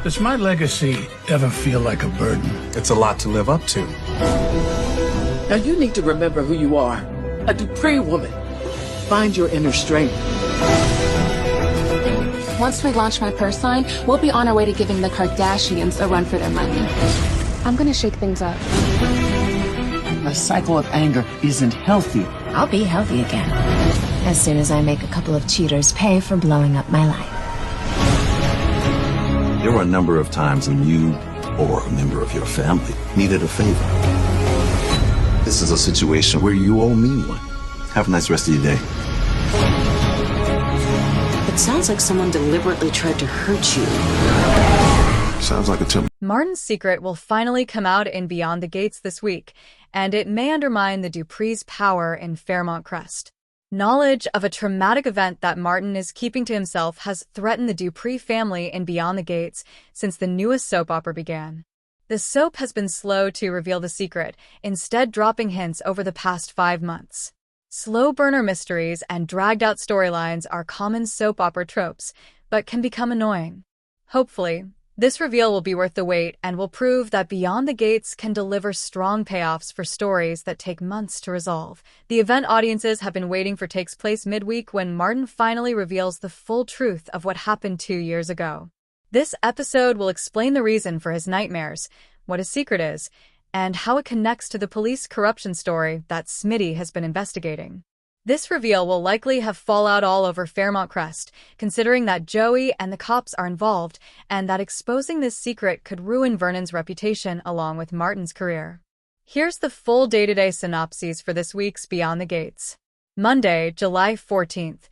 Does my legacy ever feel like a burden? It's a lot to live up to. Now you need to remember who you are. A Dupree woman. Find your inner strength. Once we launch my purse line, we'll be on our way to giving the Kardashians a run for their money. I'm gonna shake things up. A cycle of anger isn't healthy. I'll be healthy again. As soon as I make a couple of cheaters pay for blowing up my life. There were a number of times when you or a member of your family needed a favor. This is a situation where you owe me one. Have a nice rest of your day. It sounds like someone deliberately tried to hurt you. Sounds like a temp. Martin's secret will finally come out in Beyond the Gates this week, and it may undermine the Duprees' power in Fairmont Crest. Knowledge of a traumatic event that Martin is keeping to himself has threatened the Dupree family in Beyond the Gates since the newest soap opera began. The soap has been slow to reveal the secret, instead dropping hints over the past 5 months. Slow burner mysteries and dragged-out storylines are common soap opera tropes, but can become annoying. Hopefully, this reveal will be worth the wait and will prove that Beyond the Gates can deliver strong payoffs for stories that take months to resolve. The event audiences have been waiting for takes place midweek when Martin finally reveals the full truth of what happened 2 years ago. This episode will explain the reason for his nightmares, what his secret is, and how it connects to the police corruption story that Smitty has been investigating. This reveal will likely have fallout all over Fairmont Crest, considering that Joey and the cops are involved, and that exposing this secret could ruin Vernon's reputation along with Martin's career. Here's the full day-to-day synopses for this week's Beyond the Gates. Monday, July 14th.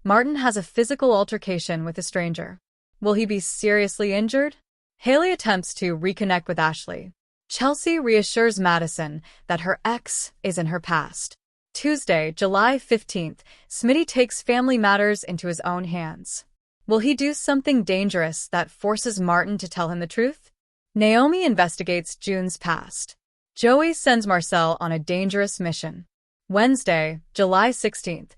Martin has a physical altercation with a stranger. Will he be seriously injured? Haley attempts to reconnect with Ashley. Chelsea reassures Madison that her ex is in her past. Tuesday, July 15th, Smitty takes family matters into his own hands. Will he do something dangerous that forces Martin to tell him the truth? Naomi investigates June's past. Joey sends Marcel on a dangerous mission. Wednesday, July 16th,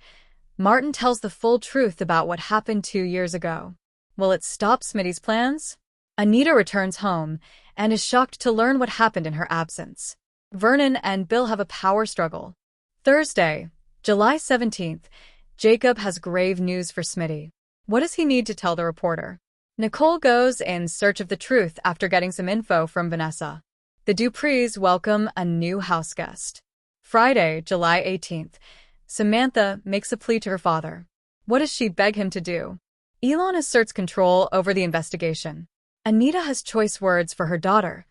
Martin tells the full truth about what happened 2 years ago. Will it stop Smitty's plans? Anita returns home and is shocked to learn what happened in her absence. Vernon and Bill have a power struggle. Thursday, July 17th, Jacob has grave news for Smitty. What does he need to tell the reporter? Nicole goes in search of the truth after getting some info from Vanessa. The Duprees welcome a new house guest. Friday, July 18th, Samantha makes a plea to her father. What does she beg him to do? Elon asserts control over the investigation. Anita has choice words for her daughter.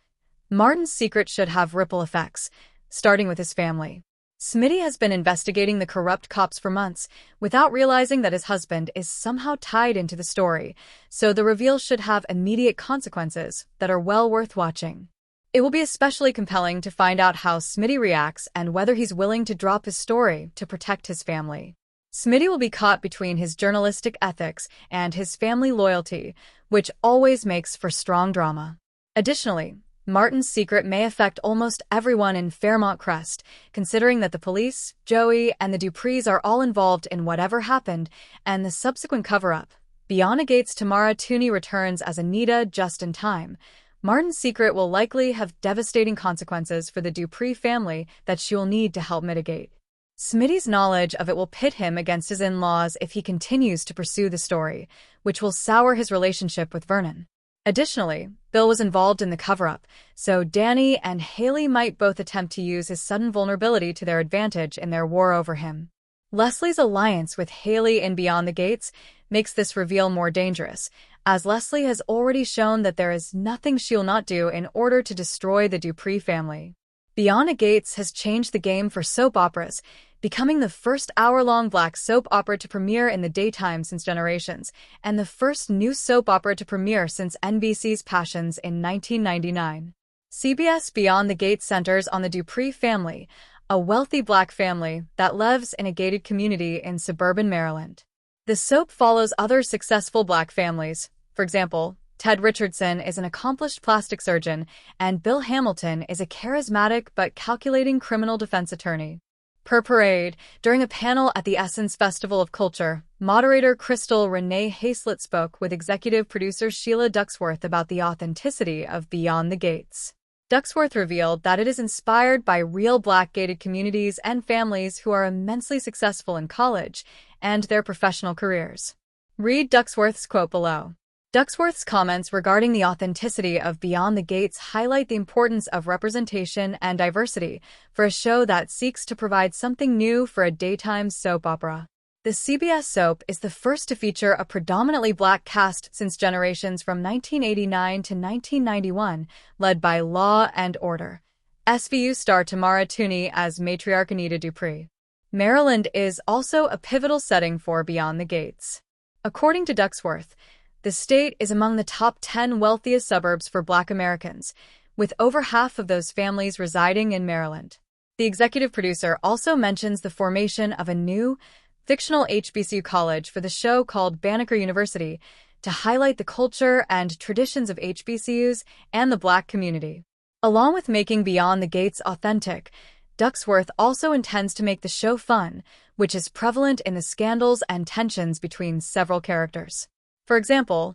Martin's secret should have ripple effects, starting with his family. Smitty has been investigating the corrupt cops for months without realizing that his husband is somehow tied into the story, so the reveal should have immediate consequences that are well worth watching. It will be especially compelling to find out how Smitty reacts and whether he's willing to drop his story to protect his family. Smitty will be caught between his journalistic ethics and his family loyalty, which always makes for strong drama. Additionally, Martin's secret may affect almost everyone in Fairmont Crest, considering that the police, Joey, and the Duprees are all involved in whatever happened and the subsequent cover-up. Beyond the Gates' Tamara Tunie returns as Anita just in time. Martin's secret will likely have devastating consequences for the Dupree family that she will need to help mitigate. Smitty's knowledge of it will pit him against his in-laws if he continues to pursue the story, which will sour his relationship with Vernon. Additionally, Bill was involved in the cover-up, so Danny and Haley might both attempt to use his sudden vulnerability to their advantage in their war over him. Leslie's alliance with Haley in Beyond the Gates makes this reveal more dangerous, as Leslie has already shown that there is nothing she'll not do in order to destroy the Dupree family. Beyond the Gates has changed the game for soap operas, becoming the first hour-long black soap opera to premiere in the daytime since Generations, and the first new soap opera to premiere since NBC's Passions in 1999. CBS Beyond the Gates centers on the Dupree family, a wealthy black family that lives in a gated community in suburban Maryland. The soap follows other successful black families. For example, Ted Richardson is an accomplished plastic surgeon, and Bill Hamilton is a charismatic but calculating criminal defense attorney. Per parade, during a panel at the Essence Festival of Culture, moderator Crystal Renee Haslett spoke with executive producer Sheila Ducksworth about the authenticity of Beyond the Gates. Ducksworth revealed that it is inspired by real Black gated communities and families who are immensely successful in college and their professional careers. Read Ducksworth's quote below. Ducksworth's comments regarding the authenticity of Beyond the Gates highlight the importance of representation and diversity for a show that seeks to provide something new for a daytime soap opera. The CBS soap is the first to feature a predominantly Black cast since Generations from 1989 to 1991, led by Law and Order. SVU star Tamara Tunie as matriarch Anita Dupree. Maryland is also a pivotal setting for Beyond the Gates. According to Ducksworth, the state is among the top 10 wealthiest suburbs for Black Americans, with over half of those families residing in Maryland. The executive producer also mentions the formation of a new, fictional HBCU college for the show called Banneker University to highlight the culture and traditions of HBCUs and the Black community. Along with making Beyond the Gates authentic, Ducksworth also intends to make the show fun, which is prevalent in the scandals and tensions between several characters. For example,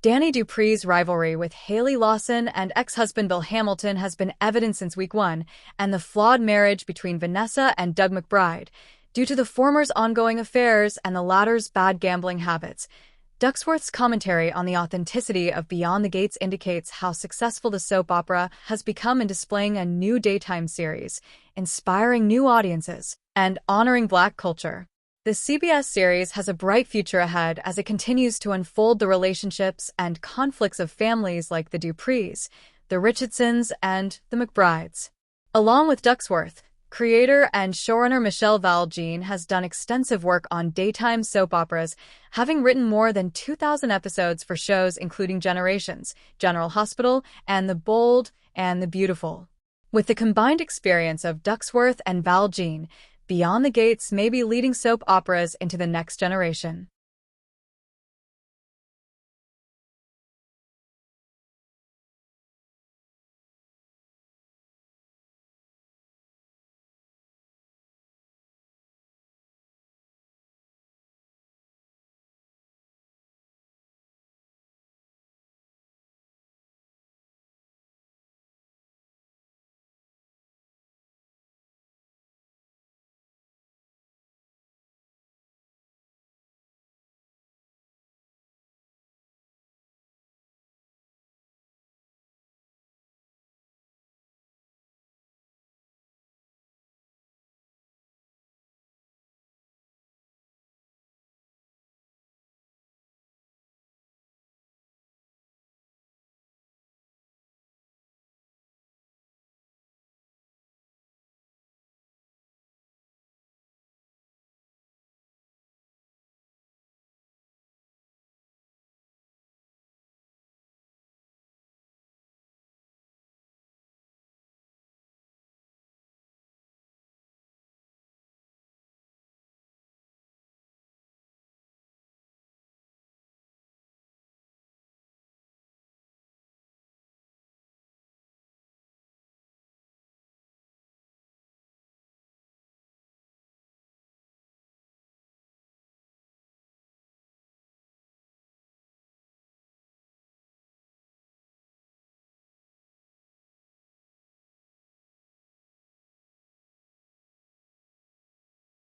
Danny Dupree's rivalry with Haley Lawson and ex-husband Bill Hamilton has been evident since week 1, and the flawed marriage between Vanessa and Doug McBride, due to the former's ongoing affairs and the latter's bad gambling habits. Ducksworth's commentary on the authenticity of Beyond the Gates indicates how successful the soap opera has become in displaying a new daytime series, inspiring new audiences, and honoring Black culture. The CBS series has a bright future ahead as it continues to unfold the relationships and conflicts of families like the Duprees, the Richardsons, and the McBrides. Along with Ducksworth, creator and showrunner Michele Val Jean has done extensive work on daytime soap operas, having written more than 2,000 episodes for shows including Generations, General Hospital, and The Bold and the Beautiful. With the combined experience of Ducksworth and Val Jean, Beyond the Gates may be leading soap operas into the next generation.